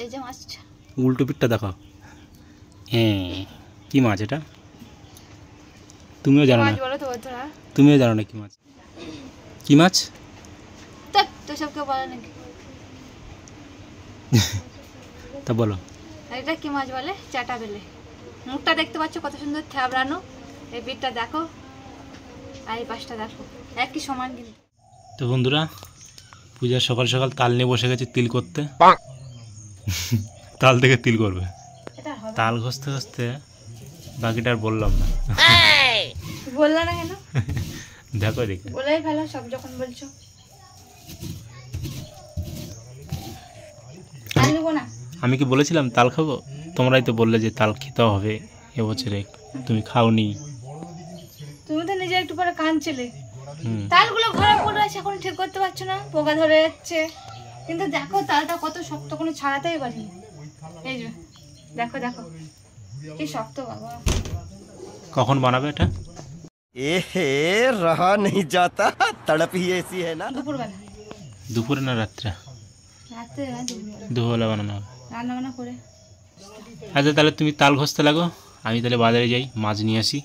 এই যে মাছ। উল্টো পিঠটা দেখাও। হ্যাঁ, কি মাছ এটা? তুমিও জানো না? তুমিও জানো না কি মাছ? কি মাছ? তো সবকে বলে নাকি? তা বলো। এটা কি মাছ বলে? চাটা বেলে। মুখটা দেখতে পাচ্ছ কত সুন্দর থ্যাবড়ানো। এই পিঠটা দেখো আর এই পাশটা দেখো, একই সমান কিন্তু। তো বন্ধুরা, পূজার সকাল সকাল তাল নিয়ে বসে গেছে তিল করতে। তাল থেকে তিল করবে। তাল ঘষতে ঘষতে বাকিটা আর বললাম না। বললা না কেন? দেখো দেখে বলেই ভালো সব যখন বলছো। আমি কি বলেছিলাম তাল খাবো? তোমরাই তো বললে যে তাল খেতে হবে এবছরে, তুমি খাওনি। তুমি তো নিজে একটু পরে কাঁদছিলে। তালগুলো ঘরে পড়ে আছে, এখন ঠিক করতে পারছো না, পোকা ধরে যাচ্ছে। কিন্তু দেখো তালটা কত শক্ত, কোনো ছাড়াতেই পারিনি। এই যে দেখো দেখো কি শক্ত বাবা। কখন বানাবে এটা? এহে রহা নেই যাতা, তড়প হি ऐसी है ना। দুপুরবেলা। দুপুরে না রাত্রে? রাত্রে না, দুপুরবেলা। দুপুরবেলা বানানো হবে। রান্না বান্না করে। আচ্ছা তাহলে তুমি তাল ঘষতে লাগো, আমি তাহলে বাজারে যাই, মাছ নিয়ে আসি।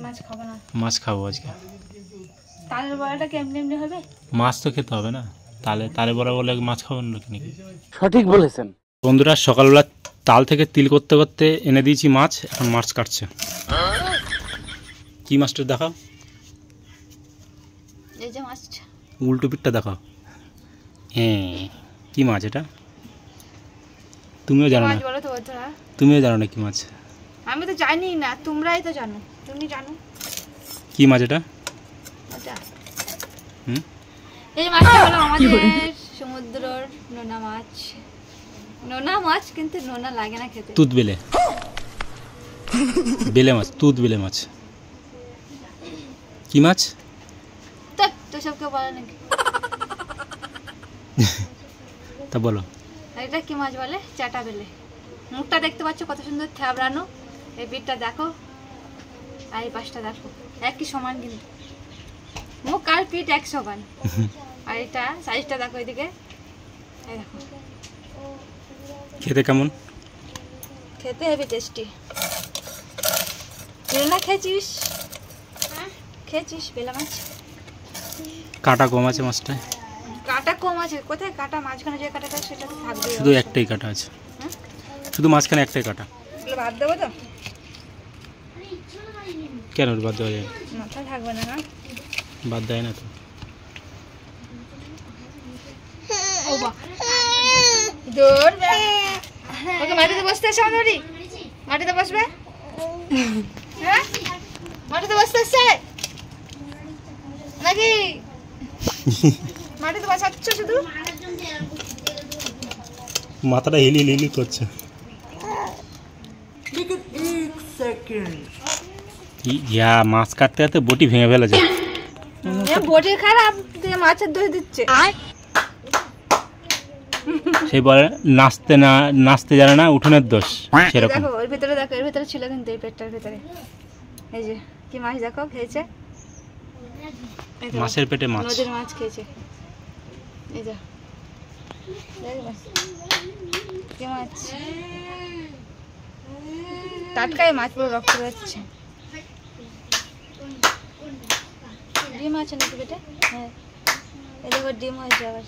মাছ খাবো না। মাছ খাবো আজকে। তালের বড়াটা কেমনি এমনি হবে? মাছ তো খেতে হবে না, তালে বড়া বলে মাছ খাবেন নাকি? সঠিক বলেছেন। বন্ধুরা, সকালবেলা তাল থেকে তিল করতে করতে এনে দিয়েছি মাছ, এখন মাছ কাটছে। কি মাছটা দেখাও? এই যে মাছ। উল্টো পিঠটা দেখাও। হ্যাঁ, কি মাছ এটা? তুমিও জানো না? তুমিও জানো না কি মাছ? আমি তো জানি না, তোমরাই তো জানো। তুমি জানো কি মাছ এটা? এই মাছটা হলো আমাদের সমুদ্রের নোনা মাছ। নোনা মাছ, কিন্তু নোনা লাগে না খেতে। তুত বেলে বেলে মাছ, তুত বেলে মাছ। কি মাছ? তো সবকে বলে নাকি? তা বলো। এটা কি মাছ বলে? চাটা বেলে। মুখটা দেখতে পাচ্ছ কত সুন্দর থ্যাবড়ানো। এই পিঠটা দেখো আর এই পাশটা দেখো, একই সমান কিন্তু। মুখ আর পিঠ এক সমান। আর এটা সাইজটা দেখো, এদিকে এই দেখো। খেতে কেমন? খেতে হেবি টেস্টি। না খেয়েছিস? খেয়েছিস বেলা মাছ? কাটা কম আছে মাছটা। কাটা কম আছে কোথায়? কাটা মাঝখানে যে কাটাটা সেটা থাকবে। শুধু একটাই কাটা আছে, শুধু মাঝখানে একটাই কাটা। বাদ দেবো তো? কেন বাদ দেওয়া যায়? মাথা থাকবে না। বাদ দেয় না তো। ওকে মাটিতে বসতে আসে আমাদের। মাটিতে বসবে? হ্যাঁ, মাটিতে বসতে আসছে নাকি? মাটিতে বসাচ্ছ শুধু? মাথাটা হিলি হিলি করছে। ইয়া, মাছ কাটতে কাটতে বটি ভেঙে ফেলে যায়। বটি খারাপ, মাছের দোষ দিচ্ছে। সেই বলে নাচতে জানে না, উঠোনের দোষ। সেরকম দেখো ওর ভিতরে, দেখো এর ভিতরে ছিল কিন্তু, এই পেটটার ভিতরে। এই যে কি মাছ দেখো খেয়েছে। মাছের পেটে মাছ, নদীর মাছ খেয়েছে। এই যে কি মাছ, টাটকাই মাছ, পুরো রক্ত বেরোচ্ছে। ডিম আছে নাকি পেটে? হ্যাঁ, এই দেখো ডিম হয়েছে আবার।